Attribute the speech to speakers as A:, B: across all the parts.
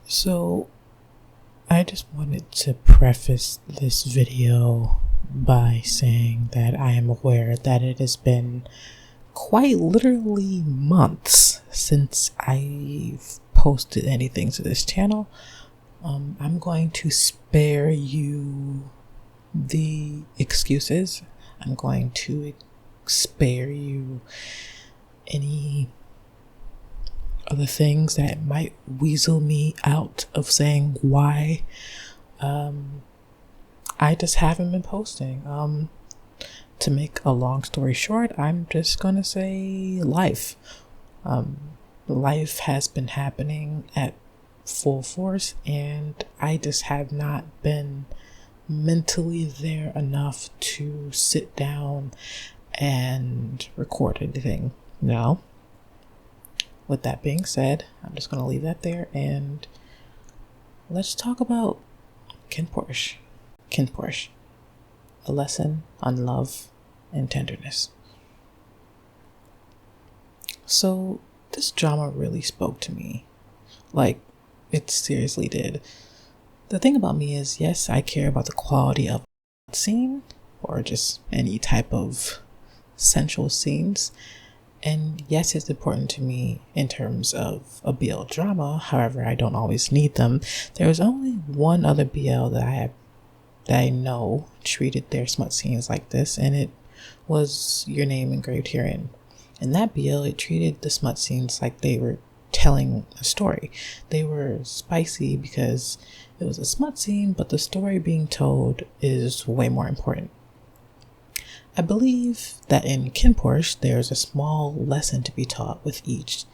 A: So, I just wanted to preface this video by saying that I am aware that it has been quite literally months since I've posted anything to this channel. I'm going to spare you the excuses. I'm going to spare you any other things that might weasel me out of saying why. I just haven't been posting. To make a long story short, I'm just gonna say life. Life has been happening at full force, and I just have not been mentally there enough to sit down and record anything. Now, with that being said, I'm just going to leave that there and let's talk about KinnPorsche. KinnPorsche, a lesson on love and tenderness. So this drama really spoke to me. Like, it seriously did. The thing about me is, yes, I care about the quality of a scene or just any type of sensual scenes. And yes, it's important to me in terms of a BL drama. However, I don't always need them. There was only one other BL that I know treated their smut scenes like this, and it was Your Name Engraved Herein. In that BL, it treated the smut scenes like they were telling a story. They were spicy because it was a smut scene, but the story being told is way more important. I believe that in KinnPorsche, there's a small lesson to be taught with each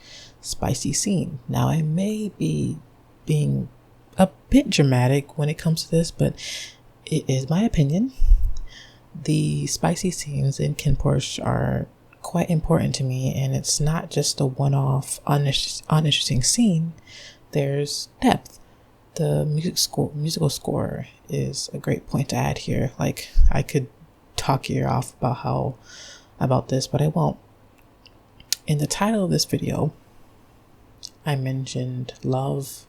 A: spicy scene. Now, I may be being a bit dramatic when it comes to this, but it is my opinion. The spicy scenes in KinnPorsche are quite important to me, and it's not just a one-off uninteresting scene. There's depth. The musical score is a great point to add here. Like, I could talk your ear off about this, but I won't. In the title of this video, I mentioned love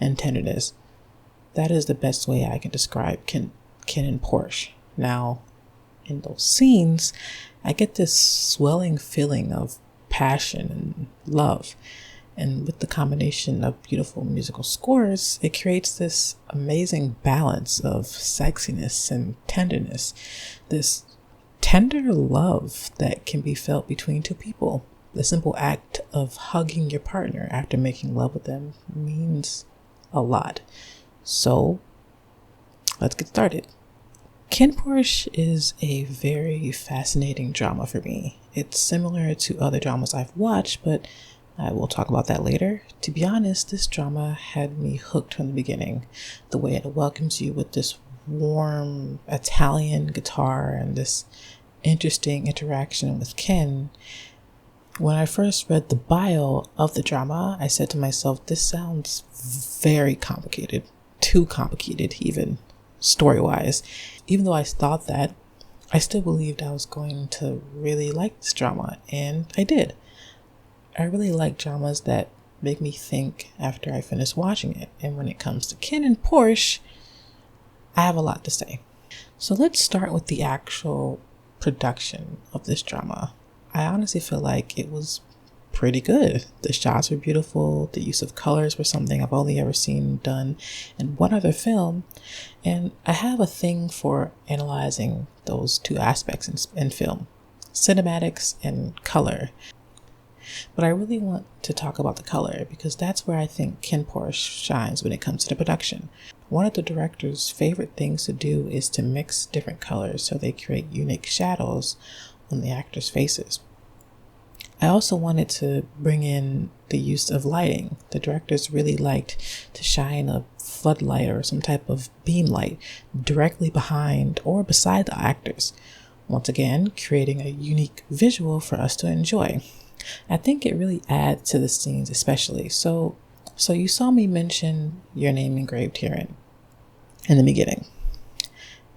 A: and tenderness. That is the best way I can describe KinnPorsche. Now, in those scenes, I get this swelling feeling of passion and love. And with the combination of beautiful musical scores, it creates this amazing balance of sexiness and tenderness. This tender love that can be felt between two people. The simple act of hugging your partner after making love with them means a lot. So, let's get started. KinnPorsche is a very fascinating drama for me. It's similar to other dramas I've watched, but I will talk about that later. To be honest, this drama had me hooked from the beginning. The way it welcomes you with this warm Italian guitar and this interesting interaction with Ken. When I first read the bio of the drama, I said to myself, this sounds very complicated. Too complicated, even story-wise. Even though I thought that, I still believed I was going to really like this drama, and I did. I really like dramas that make me think after I finish watching it. And when it comes to KinnPorsche, I have a lot to say. So let's start with the actual production of this drama. I honestly feel like it was pretty good. The shots were beautiful. The use of colors were something I've only ever seen done in one other film. And I have a thing for analyzing those two aspects in film, cinematics and color. But I really want to talk about the color because that's where I think KinnPorsche shines when it comes to the production. One of the director's favorite things to do is to mix different colors so they create unique shadows on the actors' faces. I also wanted to bring in the use of lighting. The directors really liked to shine a floodlight or some type of beam light directly behind or beside the actors. Once again, creating a unique visual for us to enjoy. I think it really adds to the scenes especially. So you saw me mention Your Name Engraved Herein in the beginning.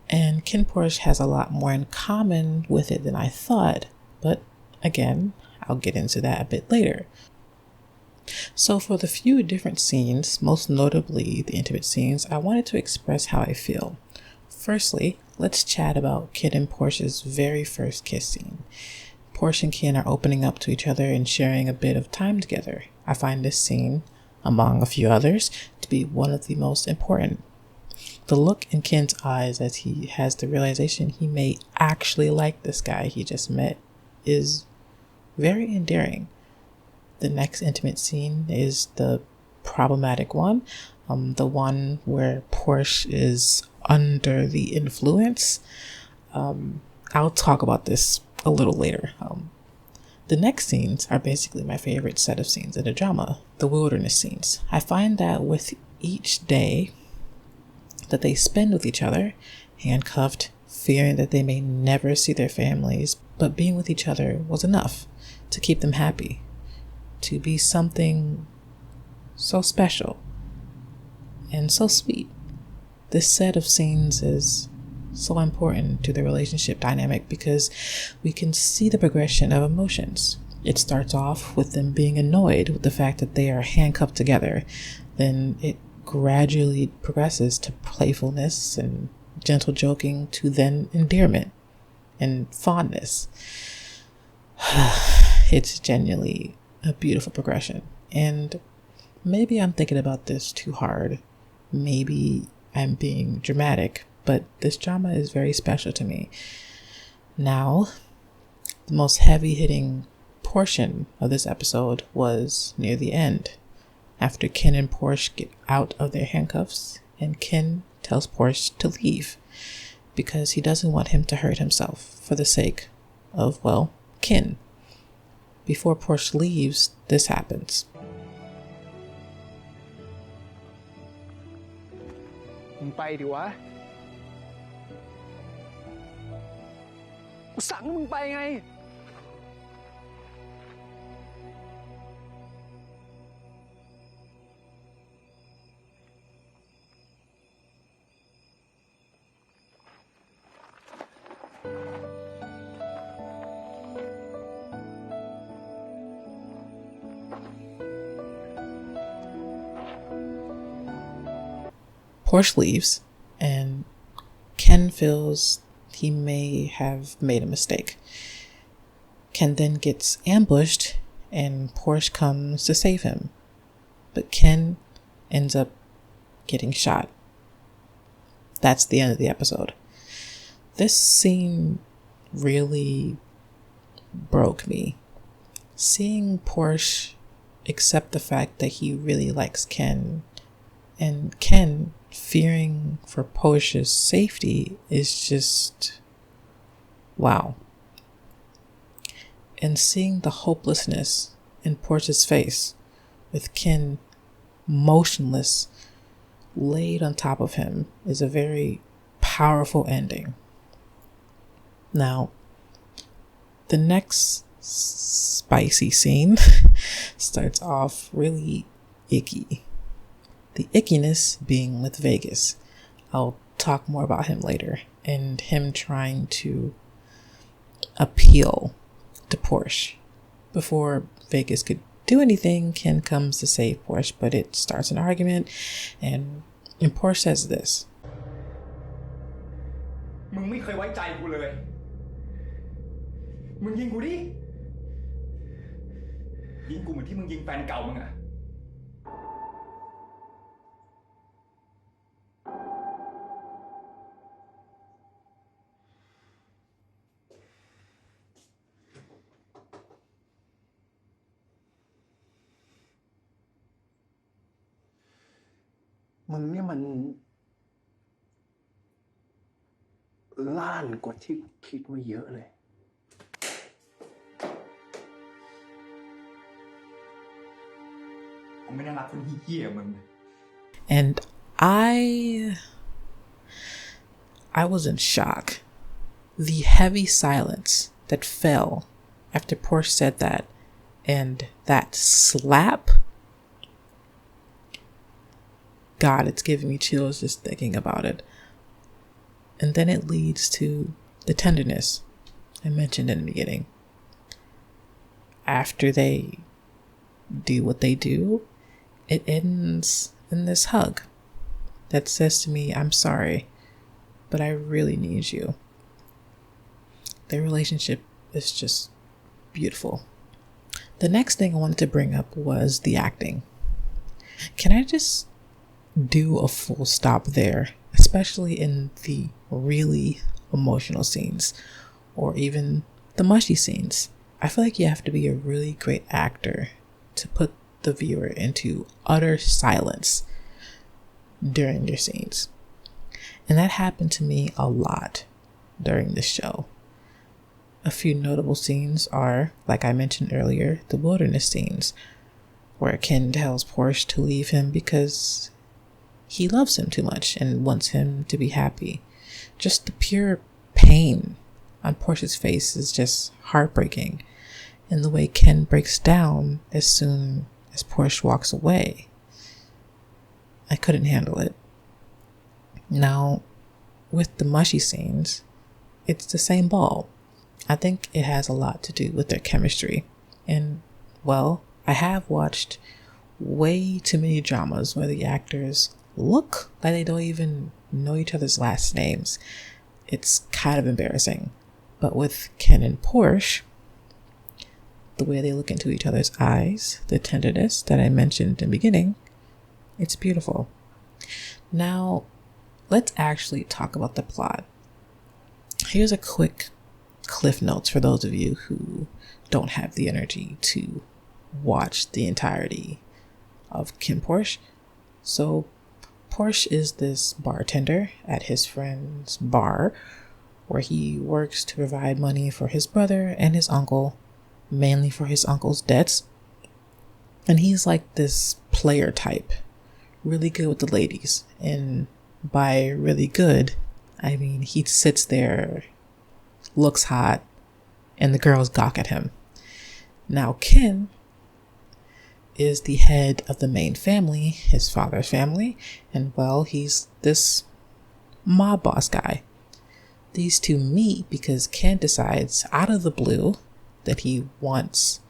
A: And KinnPorsche has a lot more in common with it than I thought. But again, I'll get into that a bit later. So for the few different scenes, most notably the intimate scenes, I wanted to express how I feel. Firstly, let's chat about Kid and Porsche's very first kiss scene. Porsche and Kin are opening up to each other and sharing a bit of time together. I find this scene, among a few others, to be one of the most important. The look in Kin's eyes as he has the realization he may actually like this guy he just met is very endearing. The next intimate scene is the problematic one, the one where Porsche is under the influence. I'll talk about this a little later. The next scenes are basically my favorite set of scenes in the drama, the wilderness scenes. I find that with each day that they spend with each other, handcuffed, fearing that they may never see their families, but being with each other was enough to keep them happy, to be something so special and so sweet. This set of scenes is so important to the relationship dynamic because we can see the progression of emotions. It starts off with them being annoyed with the fact that they are handcuffed together. Then it gradually progresses to playfulness and gentle joking to then endearment and fondness. It's genuinely a beautiful progression. And maybe I'm thinking about this too hard. Maybe I'm being dramatic, but this drama is very special to me. Now, the most heavy-hitting portion of this episode was near the end, after Kin and Porsche get out of their handcuffs, and Kin tells Porsche to leave because he doesn't want him to hurt himself for the sake of, well, Kin. Before Porsche leaves, this happens.
B: มึงไปดิวะกูสั่งให้มึงไปไง
A: Porsche leaves, and Ken feels he may have made a mistake. Ken then gets ambushed, and Porsche comes to save him. But Ken ends up getting shot. That's the end of the episode. This scene really broke me. Seeing Porsche accept the fact that he really likes Ken, and Ken fearing for Porsche's safety is just wow. And seeing the hopelessness in Porsche's face with Ken motionless laid on top of him is a very powerful ending. Now, the next spicy scene starts off really icky. The ickiness being with Vegas. I'll talk more about him later, and him trying to appeal to Porsche. Before Vegas could do anything, Ken comes to save Porsche, but it starts an argument, and Porsche says this.
B: มึงไม่เคยไว้ใจกูเลย มึงยิงกูดิ ยิงกูเหมือนที่มึงยิงแฟนเก่ามึงอะ มึงเนี่ยมันล้านกว่าที่คิดไว้เยอะเลย ผมไม่น่ารักคนเหี้ยๆมึง
A: And I was in shock. The heavy silence that fell after Porsche said that, and that slap, God, it's giving me chills just thinking about it. And then it leads to the tenderness I mentioned in the beginning. After they do what they do, it ends in this hug that says to me, I'm sorry, but I really need you. Their relationship is just beautiful. The next thing I wanted to bring up was the acting. Can I just do a full stop there, especially in the really emotional scenes or even the mushy scenes? I feel like you have to be a really great actor to put the viewer into utter silence during your scenes. And that happened to me a lot during this show. A few notable scenes are, like I mentioned earlier, the wilderness scenes, where Ken tells Porsche to leave him because he loves him too much and wants him to be happy. Just the pure pain on Porsche's face is just heartbreaking. And the way Ken breaks down as soon as Porsche walks away, I couldn't handle it. Now, with the mushy scenes, it's the same ball. I think it has a lot to do with their chemistry. And, well, I have watched way too many dramas where the actors look like they don't even know each other's last names. It's kind of embarrassing. But with Ken and Porsche, the way they look into each other's eyes, the tenderness that I mentioned in the beginning, it's beautiful. Now, let's actually talk about the plot. Here's a quick cliff notes for those of you who don't have the energy to watch the entirety of KinnPorsche. So Porsche is this bartender at his friend's bar where he works to provide money for his brother and his uncle, mainly for his uncle's debts. And he's like this player type, really good with the ladies. And by really good, I mean he sits there, looks hot, and the girls gawk at him. Now Ken is the head of the main family, his father's family, and well, he's this mob boss guy. These two meet because Ken decides out of the blue that he wants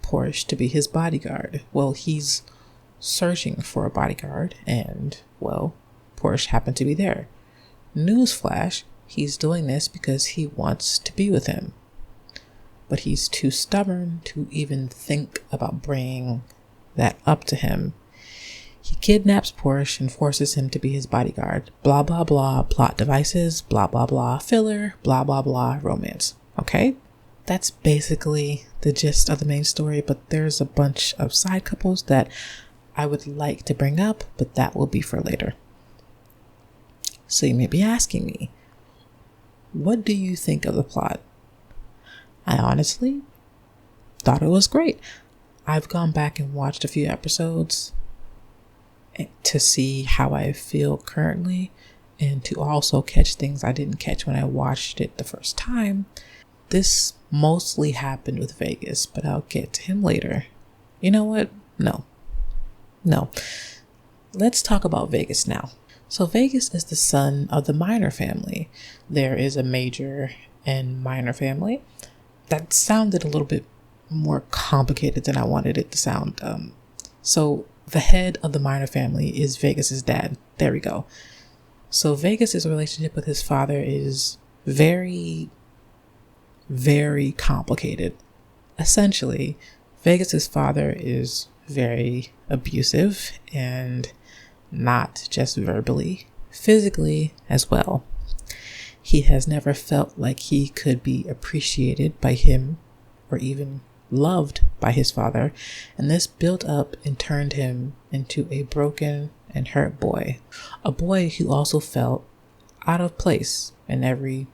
A: Porsche to be his bodyguard. Well, he's searching for a bodyguard and, well, Porsche happened to be there. Newsflash, he's doing this because he wants to be with him. But he's too stubborn to even think about bringing that up to him. He kidnaps Porsche and forces him to be his bodyguard. Blah, blah, blah, plot devices, blah, blah, blah, filler, blah, blah, blah, romance. Okay? That's basically the gist of the main story, but there's a bunch of side couples that I would like to bring up, but that will be for later. So you may be asking me, what do you think of the plot? I honestly thought it was great. I've gone back and watched a few episodes to see how I feel currently and to also catch things I didn't catch when I watched it the first time. This mostly happened with Vegas, but I'll get to him later. You know what? No. Let's talk about Vegas now. So Vegas is the son of the Minor family. There is a major and minor family. That sounded a little bit more complicated than I wanted it to sound. So the head of the Minor family is Vegas's dad. There we go. So Vegas's relationship with his father is very, very complicated. Essentially, Vegas's father is very abusive, and not just verbally, physically as well. He has never felt like he could be appreciated by him or even loved by his father, and this built up and turned him into a broken and hurt boy. A boy who also felt out of place in every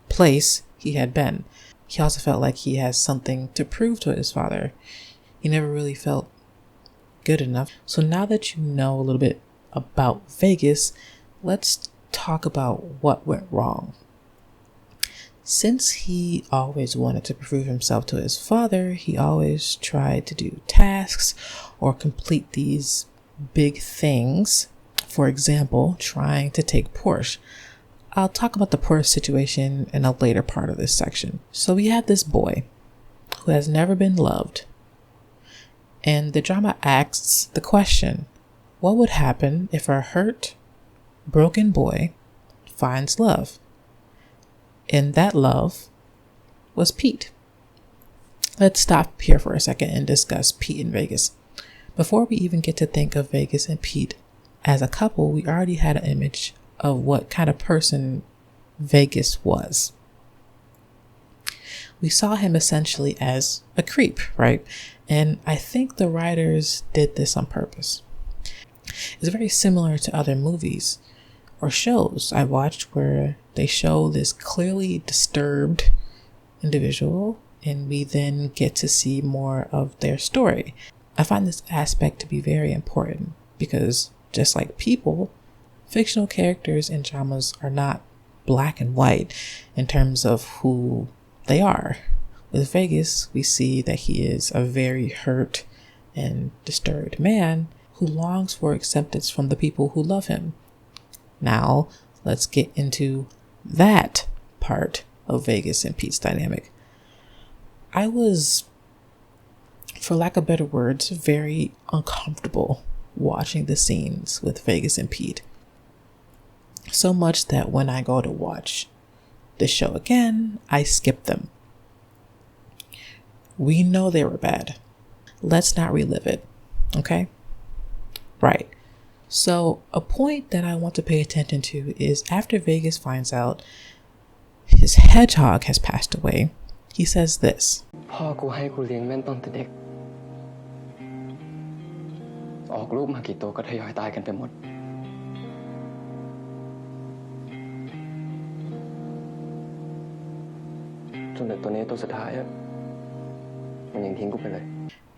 A: place he had been. He also felt like he has something to prove to his father. He never really felt good enough. So now that you know a little bit about Vegas, let's talk about what went wrong. Since he always wanted to prove himself to his father, he always tried to do tasks or complete these big things. For example, trying to take Porsche. I'll talk about the Porsche situation in a later part of this section. So we have this boy who has never been loved. And the drama asks the question, what would happen if a hurt, broken boy finds love? And that love was Pete. Let's stop here for a second and discuss Pete and Vegas. Before we even get to think of Vegas and Pete as a couple, we already had an image of what kind of person Vegas was. We saw him essentially as a creep, right? And I think the writers did this on purpose. It's very similar to other movies or shows I watched where they show this clearly disturbed individual and we then get to see more of their story. I find this aspect to be very important because just like people, fictional characters in dramas are not black and white in terms of who they are. With Vegas, we see that he is a very hurt and disturbed man who longs for acceptance from the people who love him. Now, let's get into that part of Vegas and Pete's dynamic. I was, for lack of better words, very uncomfortable watching the scenes with Vegas and Pete. So much that when I go to watch the show again, I skip them. We know they were bad. Let's not relive it, okay? Right. So a point that I want to pay attention to is after Vegas finds out his hedgehog has passed away, he says this.
B: พ่อกูให้กูเลี้ยงแม่นตั้งแต่เด็กออกลูกมากี่ตัวก็ทยอยตายกันไปหมดจนแต่ตัวนี้ตัวสุดท้ายมันยังทิ้งกูไปเลย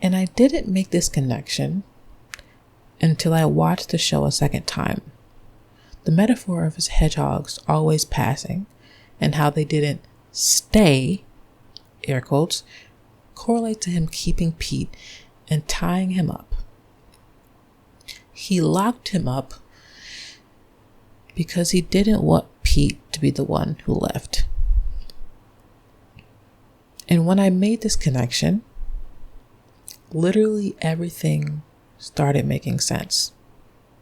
A: And I didn't make this connection until I watched the show a second time. The metaphor of his hedgehogs always passing and how they didn't stay, air quotes, correlate to him keeping Pete and tying him up. He locked him up because he didn't want Pete to be the one who left. And when I made this connection, literally everything started making sense.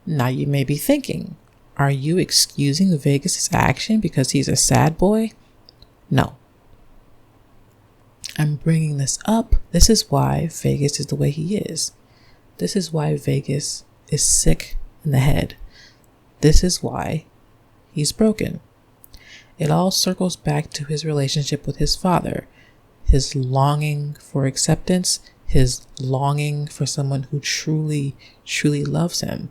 A: Now you may be thinking, are you excusing Vegas' action because he's a sad boy? No. I'm bringing this up. This is why Vegas is the way he is. This is why Vegas is sick in the head. This is why he's broken. It all circles back to his relationship with his father, his longing for acceptance, his longing for someone who truly, truly loves him.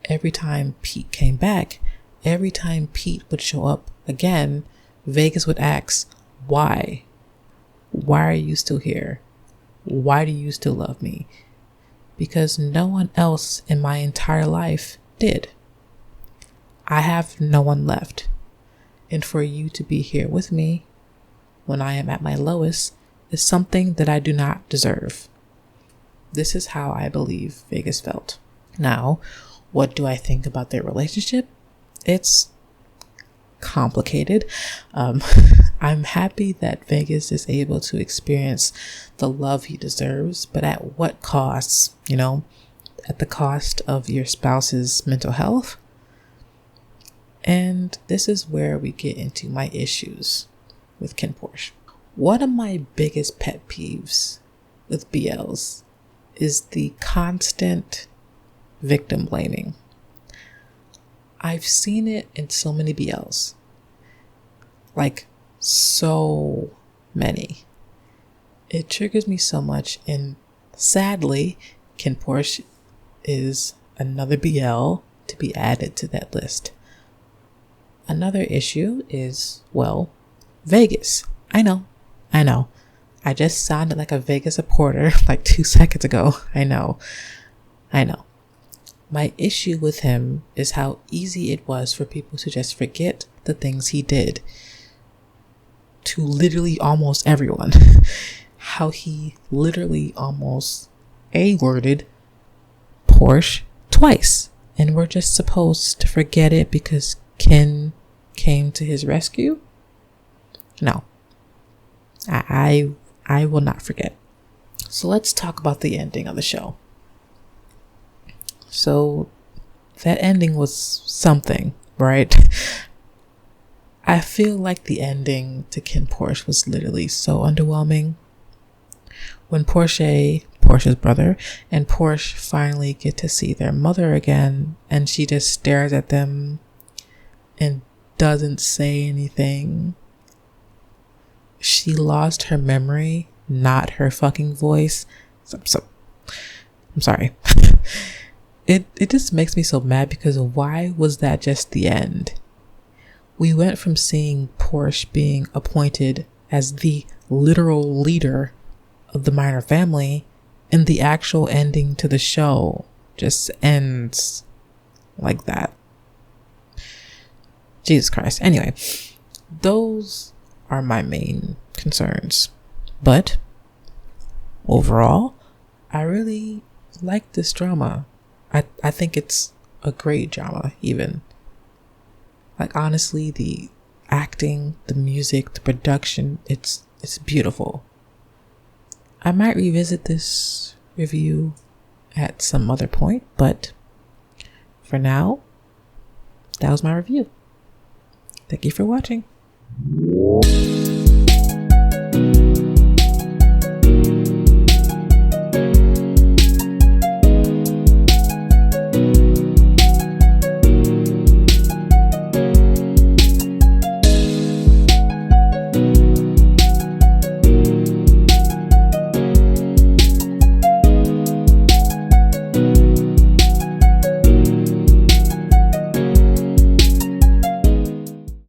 A: Every time Pete came back, every time Pete would show up again, Vegas would ask, why? Why are you still here? Why do you still love me? Because no one else in my entire life did. I have no one left. And for you to be here with me when I am at my lowest is something that I do not deserve. This is how I believe Vegas felt. Now, what do I think about their relationship? It's complicated. I'm happy that Vegas is able to experience the love he deserves, but at what cost? At the cost of your spouse's mental health. And this is where we get into my issues with KinnPorsche. One of my biggest pet peeves with BLs is the constant victim blaming. I've seen it in so many BLs. Like, so many. It triggers me so much, and sadly, KinnPorsche is another BL to be added to that list. Another issue is, Vegas. I know. I just sounded like a Vegas supporter like 2 seconds ago. I know. My issue with him is how easy it was for people to just forget the things he did to literally almost everyone. How he literally almost A-worded Porsche twice. And we're just supposed to forget it because Ken came to his rescue? No. I will not forget. So let's talk about the ending of the show. So that ending was something, right? I feel like the ending to KinnPorsche was literally so underwhelming. When Porsche's brother, and Porsche finally get to see their mother again, and she just stares at them and doesn't say anything. She lost her memory, not her fucking voice. I'm sorry. It just makes me so mad because why was that just the end? We went from seeing Porsche being appointed as the literal leader of the Minor family, and the actual ending to the show just ends like that. Jesus Christ. Anyway, those are my main concerns. But overall, I really like this drama. I think it's a great drama, even. Like, honestly, the acting, the music, the production, it's beautiful. I might revisit this review at some other point, but for now, that was my review. Thank you for watching.